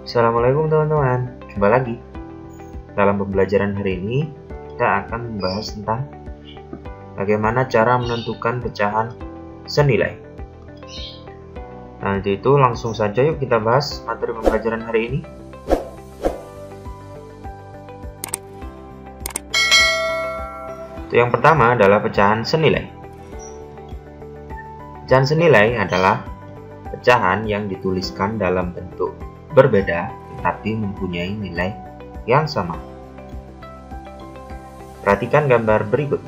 Assalamualaikum teman-teman, jumpa lagi. Dalam pembelajaran hari ini kita akan membahas tentang bagaimana cara menentukan pecahan senilai. Nah, untuk itu langsung saja yuk kita bahas materi pembelajaran hari ini. Yang pertama adalah pecahan senilai. Pecahan senilai adalah pecahan yang dituliskan dalam bentuk berbeda tetapi mempunyai nilai yang sama. Perhatikan gambar berikut.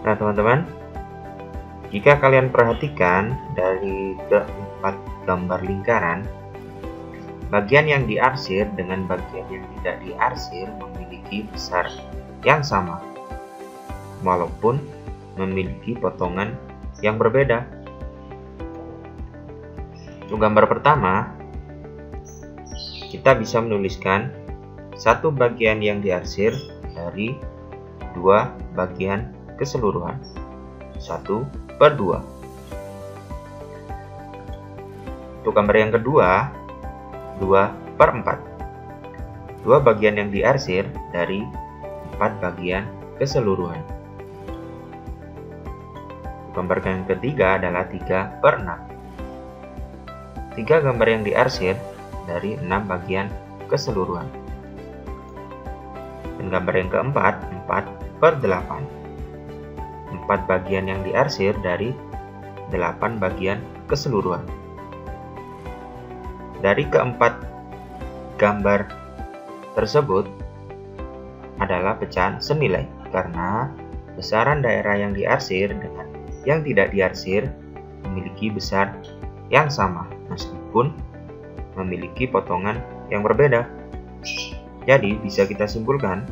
Nah teman-teman, jika kalian perhatikan dari keempat gambar lingkaran, bagian yang diarsir dengan bagian yang tidak diarsir memiliki besar yang sama, walaupun memiliki potongan yang berbeda. Untuk gambar pertama, kita bisa menuliskan satu bagian yang diarsir dari dua bagian keseluruhan, 1/2. Untuk gambar yang kedua, 2/4. Dua bagian yang diarsir dari 4 bagian keseluruhan. Gambar yang ketiga adalah 3/6. 3 gambar yang diarsir dari 6 bagian keseluruhan. Dan gambar yang keempat, 4/8. 4 bagian yang diarsir dari 8 bagian keseluruhan. Dari keempat gambar tersebut adalah pecahan senilai karena besaran daerah yang diarsir dengan yang tidak diarsir memiliki besar yang sama meskipun memiliki potongan yang berbeda. Jadi bisa kita simpulkan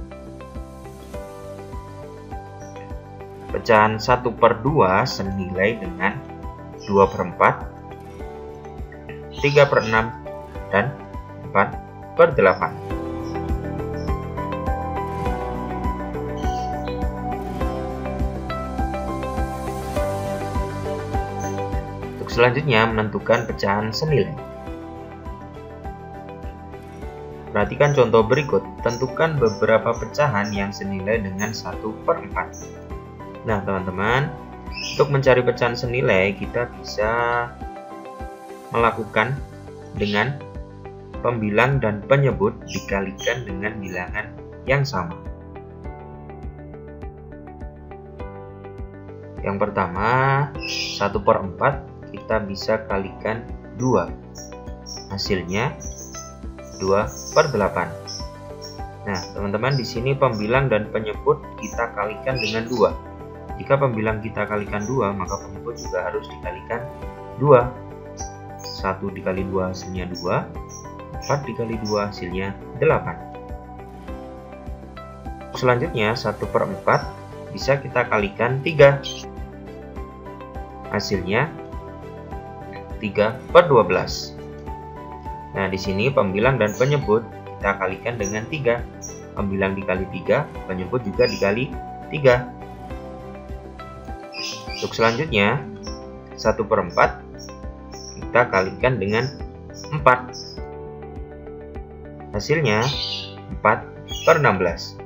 pecahan 1/2 senilai dengan 2/4, 3/6, dan 4/8. Selanjutnya, menentukan pecahan senilai. Perhatikan contoh berikut. Tentukan beberapa pecahan yang senilai dengan 1/4. Nah, teman-teman, untuk mencari pecahan senilai, kita bisa melakukan dengan pembilang dan penyebut dikalikan dengan bilangan yang sama. Yang pertama, 1/4 kita bisa kalikan 2, hasilnya 2/8. Nah teman-teman, di sini pembilang dan penyebut kita kalikan dengan 2. Jika pembilang kita kalikan 2, maka penyebut juga harus dikalikan 2. 1 dikali 2 hasilnya 2, 4 dikali 2 hasilnya 8. Selanjutnya 1/4 bisa kita kalikan 3, hasilnya 3/12. Nah, di sini pembilang dan penyebut kita kalikan dengan 3. Pembilang dikali 3, penyebut juga dikali 3. Untuk selanjutnya, 1/4 kita kalikan dengan 4. Hasilnya 4/16.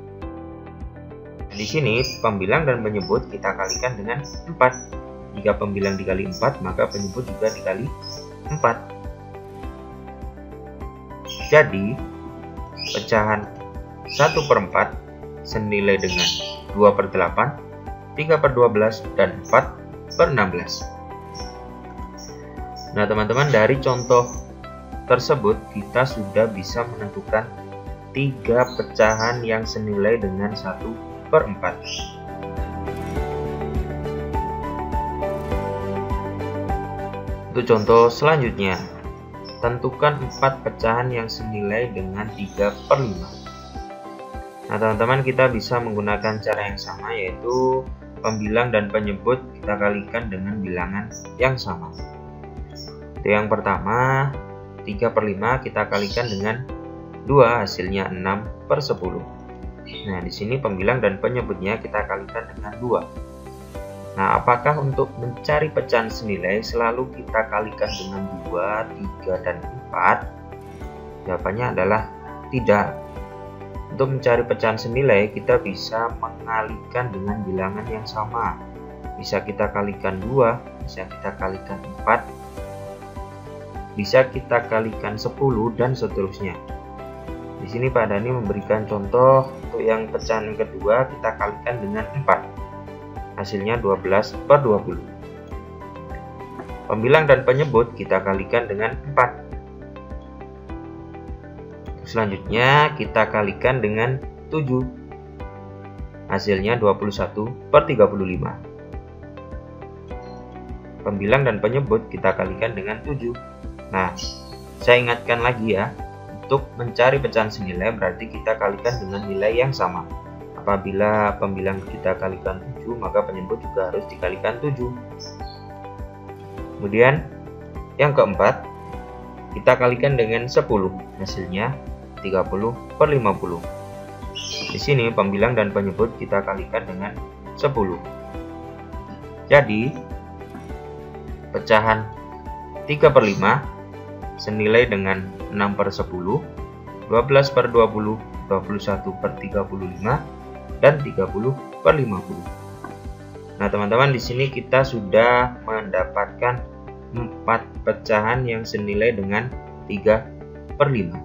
Di sini pembilang dan penyebut kita kalikan dengan 4. Jika pembilang dikali 4, maka penyebut juga dikali 4. Jadi, pecahan 1/4 senilai dengan 2/8, 3/12, dan 4/16. Nah, teman-teman, dari contoh tersebut kita sudah bisa menentukan 3 pecahan yang senilai dengan 1/4. Untuk contoh selanjutnya, tentukan 4 pecahan yang senilai dengan 3/5. Nah teman-teman, kita bisa menggunakan cara yang sama, yaitu pembilang dan penyebut kita kalikan dengan bilangan yang sama. Untuk yang pertama, 3/5 kita kalikan dengan 2, hasilnya 6/10. Nah, di sini pembilang dan penyebutnya kita kalikan dengan 2. Nah, apakah untuk mencari pecahan senilai selalu kita kalikan dengan 2, 3, dan 4? Jawabannya adalah tidak. Untuk mencari pecahan senilai, kita bisa mengalikan dengan bilangan yang sama. Bisa kita kalikan 2, bisa kita kalikan 4, bisa kita kalikan 10, dan seterusnya. Di sini Pak Dani memberikan contoh untuk yang pecahan kedua kita kalikan dengan 4. Hasilnya 12/20. Pembilang dan penyebut kita kalikan dengan 4. Selanjutnya kita kalikan dengan 7. Hasilnya 21/35. Pembilang dan penyebut kita kalikan dengan 7. Nah, saya ingatkan lagi ya. Untuk mencari pecahan senilai berarti kita kalikan dengan nilai yang sama. Apabila pembilang kita kalikan 7, maka penyebut juga harus dikalikan 7. Kemudian yang keempat, kita kalikan dengan 10. Hasilnya 30/50. Di sini pembilang dan penyebut kita kalikan dengan 10. Jadi pecahan 3/5 senilai dengan 6/10, 12/20, 21/35, dan 30/50. Nah, teman-teman, di sini kita sudah mendapatkan 4 pecahan yang senilai dengan 3/5.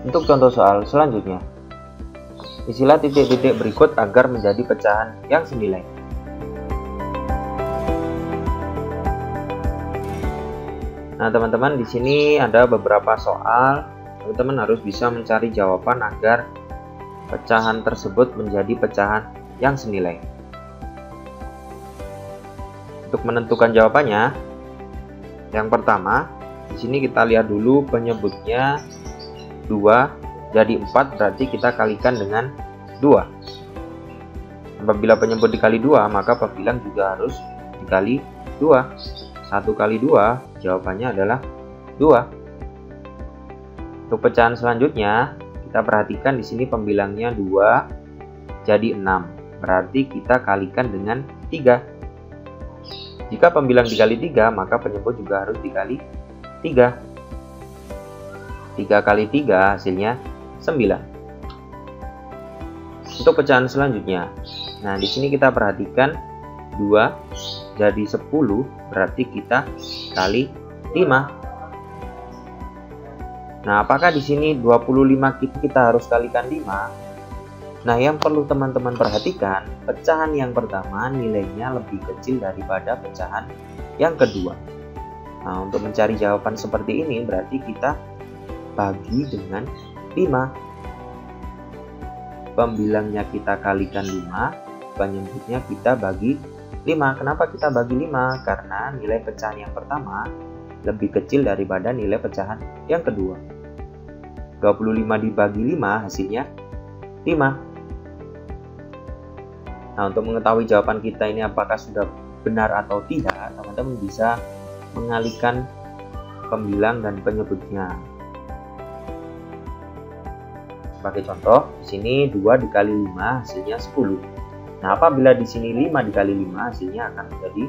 Untuk contoh soal selanjutnya, isilah titik-titik berikut agar menjadi pecahan yang senilai. Nah, teman-teman, di sini ada beberapa soal. Teman-teman harus bisa mencari jawaban agar pecahan tersebut menjadi pecahan yang senilai. Untuk menentukan jawabannya, yang pertama, di sini kita lihat dulu penyebutnya 2 jadi 4, berarti kita kalikan dengan 2. Apabila penyebut dikali 2, maka pembilang juga harus dikali 2. 1 kali 2, jawabannya adalah 2. Untuk pecahan selanjutnya, kita perhatikan di sini pembilangnya 2 jadi 6, berarti kita kalikan dengan 3. Jika pembilang dikali 3, maka penyebut juga harus dikali 3. 3 kali 3 hasilnya 9. Untuk pecahan selanjutnya, nah di sini kita perhatikan 2 jadi 10, berarti kita kali 5. Nah, apakah di sini 25 kita harus kalikan 5? Nah, yang perlu teman-teman perhatikan, pecahan yang pertama nilainya lebih kecil daripada pecahan yang kedua. Nah, untuk mencari jawaban seperti ini berarti kita bagi dengan 5. Pembilangnya kita kalikan 5, penyebutnya kita bagi 5. Kenapa kita bagi 5? Karena nilai pecahan yang pertama lebih kecil daripada nilai pecahan yang kedua. 25 dibagi 5 hasilnya 5. Nah, untuk mengetahui jawaban kita ini apakah sudah benar atau tidak, teman-teman bisa mengalihkan pembilang dan penyebutnya. Sebagai contoh, di sini 2 dikali 5 hasilnya 10. Nah, apabila di sini 5 dikali 5 hasilnya akan menjadi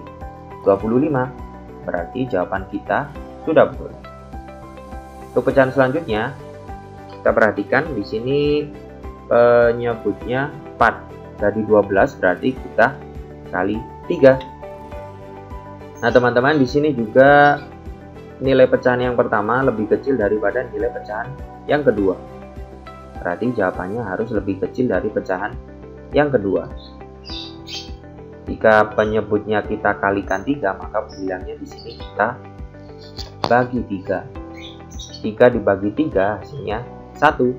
25. Berarti jawaban kita sudah betul. Untuk pecahan selanjutnya, kita perhatikan di sini penyebutnya 4 jadi 12, berarti kita kali 3. Nah, teman-teman, di sini juga nilai pecahan yang pertama lebih kecil daripada nilai pecahan yang kedua. Berarti jawabannya harus lebih kecil dari pecahan yang kedua. Jika penyebutnya kita kalikan 3, maka pembilangnya di sini kita bagi 3. 3 dibagi 3 hasilnya 1.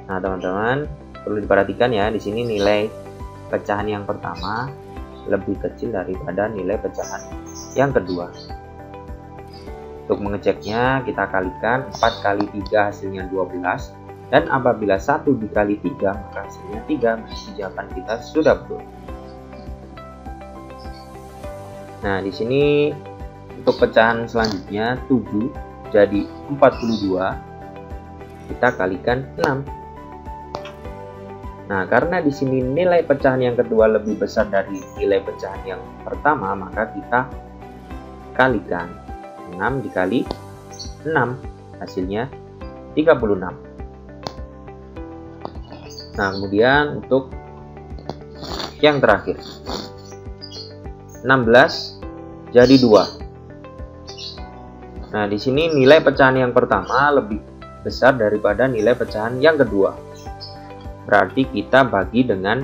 Nah, teman-teman, perlu diperhatikan ya, di sini nilai pecahan yang pertama lebih kecil daripada nilai pecahan yang kedua. Untuk mengeceknya, kita kalikan 4 kali 3 hasilnya 12. Dan apabila 1 dikali 3, maka hasilnya 3. Berarti jawaban kita sudah betul. Nah, di sini untuk pecahan selanjutnya 7 jadi 42, kita kalikan 6. Nah, karena di sini nilai pecahan yang kedua lebih besar dari nilai pecahan yang pertama, maka kita kalikan 6 dikali 6, hasilnya 36. Nah, kemudian untuk yang terakhir 16 jadi 2. Nah, di sini nilai pecahan yang pertama lebih besar daripada nilai pecahan yang kedua. Berarti kita bagi dengan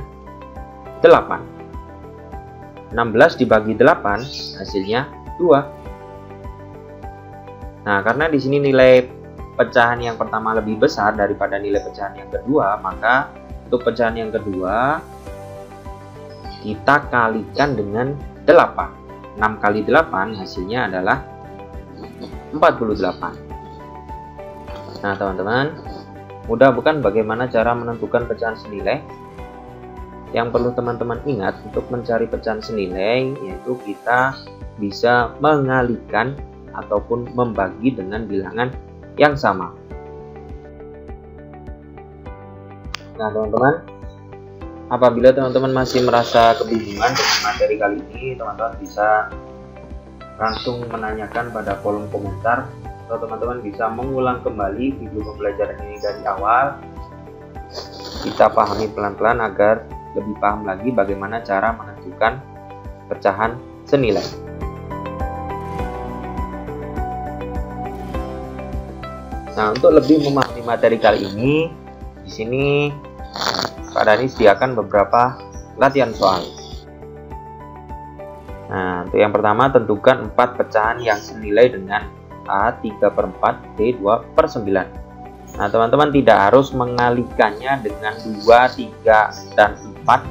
8. 16 dibagi 8 hasilnya 2. Nah, karena di sini nilai pecahan yang pertama lebih besar daripada nilai pecahan yang kedua, maka untuk pecahan yang kedua kita kalikan dengan 8. 6 kali 8 hasilnya adalah 48. Nah, teman-teman, mudah bukan bagaimana cara menentukan pecahan senilai? Yang perlu teman-teman ingat untuk mencari pecahan senilai yaitu kita bisa mengalihkan ataupun membagi dengan bilangan yang sama. Nah, teman-teman, apabila teman-teman masih merasa kebingungan dengan materi kali ini, teman-teman bisa langsung menanyakan pada kolom komentar, atau teman-teman bisa mengulang kembali video pembelajaran ini dari awal. Kita pahami pelan-pelan agar lebih paham lagi bagaimana cara menentukan pecahan senilai. Nah, untuk lebih memahami materi kali ini, di sini Pak Dani sediakan beberapa latihan soal. Nah, untuk yang pertama, tentukan 4 pecahan yang senilai dengan A 3/4, B 2/9. Nah, teman-teman tidak harus mengalihkannya dengan 2, 3, dan 4.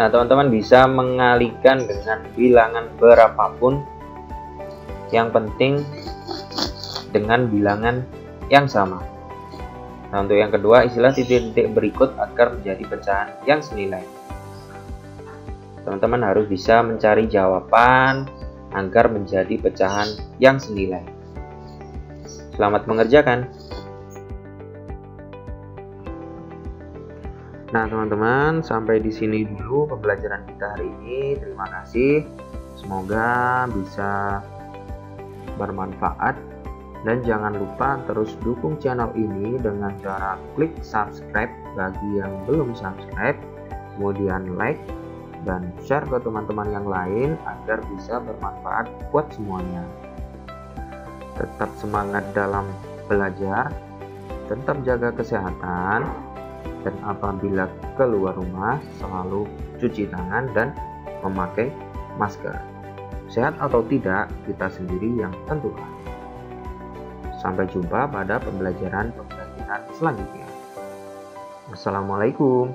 Nah, teman-teman bisa mengalihkan dengan bilangan berapapun, yang penting dengan bilangan yang sama. Nah, untuk yang kedua, isilah titik-titik berikut agar menjadi pecahan yang senilai. Teman-teman harus bisa mencari jawaban agar menjadi pecahan yang senilai. Selamat mengerjakan. Nah, teman-teman, sampai di sini dulu pembelajaran kita hari ini. Terima kasih. Semoga bisa bermanfaat. Dan jangan lupa terus dukung channel ini dengan cara klik subscribe bagi yang belum subscribe, kemudian like dan share ke teman-teman yang lain agar bisa bermanfaat buat semuanya. Tetap semangat dalam belajar, tetap jaga kesehatan, dan apabila keluar rumah selalu cuci tangan dan memakai masker. Sehat atau tidak, kita sendiri yang tentukan. Sampai jumpa pada pembelajaran selanjutnya. Wassalamualaikum.